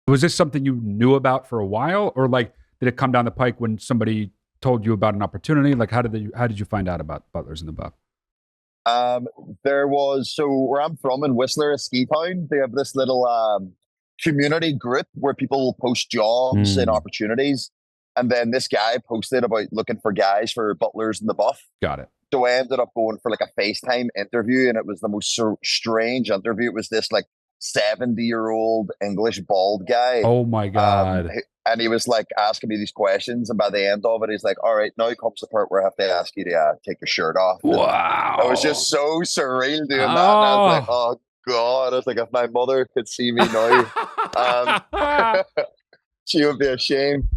Was this something you knew about for a while, or like did it come down the pike when somebody told you about an opportunity? Like how did you find out about Butlers in the Buff? There was, so where I'm from in Whistler, a ski town, they have this little community group where people will post jobs and opportunities. And then this guy posted about looking for guys for Butlers in the Buff. Got it. So I ended up going for like a FaceTime interview, and it was the most strange interview. It was this like 70-year-old English bald guy. Oh my God. And he was like asking me these questions. And by the end of it, he's like, all right, now comes the part where I have to ask you to take your shirt off. Wow. It was just so surreal doing that. And I was like, oh God. I was like, if my mother could see me now, she would be ashamed.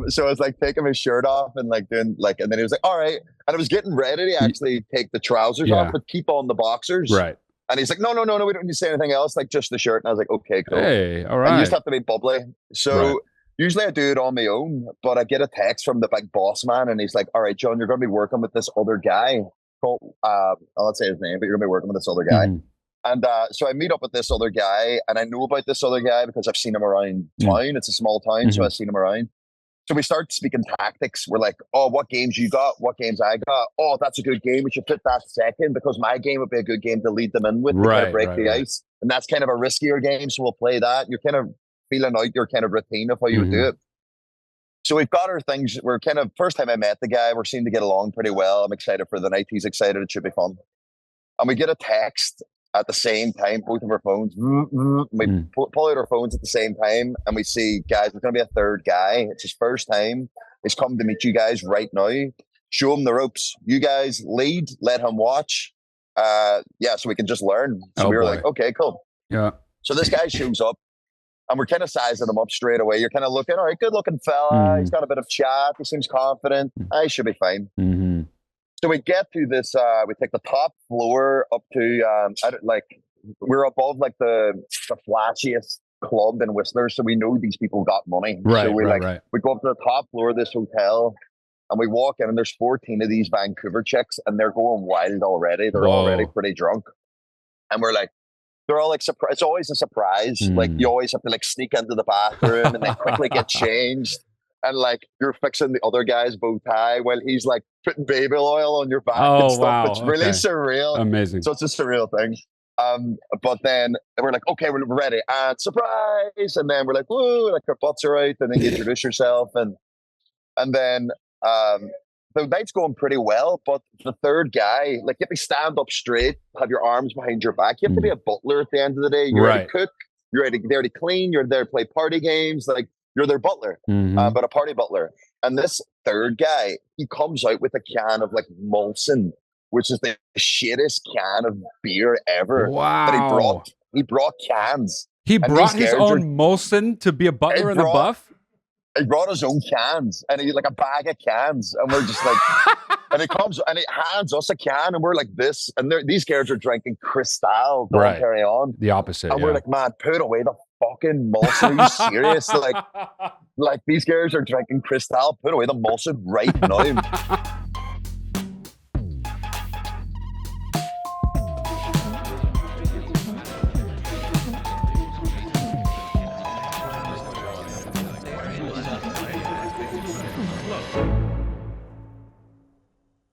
So I was like taking his shirt off and like doing like, and then he was like, all right. And I was getting ready to actually take the trousers off, but keep on the boxers. Right. And he's like, no, we don't need to say anything else, like just the shirt. And I was like, okay, cool. Hey, all right. And you just have to be bubbly. So usually I do it on my own, but I get a text from the big boss man, and he's like, all right, John, you're going to be working with this other guy called, I'll not say his name, but you're going to be working with this other guy. And so I meet up with this other guy, and I know about this other guy because I've seen him around town. It's a small town, so I've seen him around. So we start speaking tactics. We're like, oh, what games you got? What games I got? Oh, that's a good game. We should put that second because my game would be a good game to lead them in with to kind of break the ice. And that's kind of a riskier game, so we'll play that. You're kind of feeling out your kind of routine of how you would do it. So we've got our things. We're kind of, first time I met the guy, we're seeming to get along pretty well. I'm excited for the night. He's excited. It should be fun. And we get a text at the same time, both of our phones. We pull out our phones at the same time, and we see, guys, there's going to be a third guy. It's his first time. He's come to meet you guys right now. Show him the ropes. You guys lead, let him watch. So we can just learn. So we were like, okay, cool. Yeah. So this guy shows up, and we're kind of sizing him up straight away. You're kind of looking, all right, good looking fella. He's got a bit of chat. He seems confident. I should be fine. So we get to this, we take the top floor up to, we're above like the flashiest club in Whistler. So we know these people got money. Right, so we we go up to the top floor of this hotel, and we walk in, and there's 14 of these Vancouver chicks, and they're going wild already. They're already pretty drunk. And we're like, they're all like, it's always a surprise. Like you always have to like sneak into the bathroom and then quickly get changed. And like you're fixing the other guy's bow tie while he's like putting baby oil on your back and stuff. Wow. It's really surreal. Amazing. So it's a surreal thing. But then we're like, okay, we're ready. And surprise. And then we're like, woo, like our butts are out. And then you introduce yourself. And then the night's going pretty well. But the third guy, like you have to stand up straight, have your arms behind your back. You have to be a butler at the end of the day. You're ready to cook. You're there to clean. You're there to play party games. Like, you're their butler, but a party butler. And this third guy, he comes out with a can of like Molson, which is the shittest can of beer ever. Wow. But he brought cans. He brought his own Molson to be a butler in the Buff? He brought his own cans, and he like a bag of cans. And we're just like, and he comes and he hands us a can, and we're like this. And these guys are drinking Cristal. Don't carry on. The opposite. And we're like, man, put away the fucking Molson. Are you serious? Like these guys are drinking Cristal. Put away the Molson right now.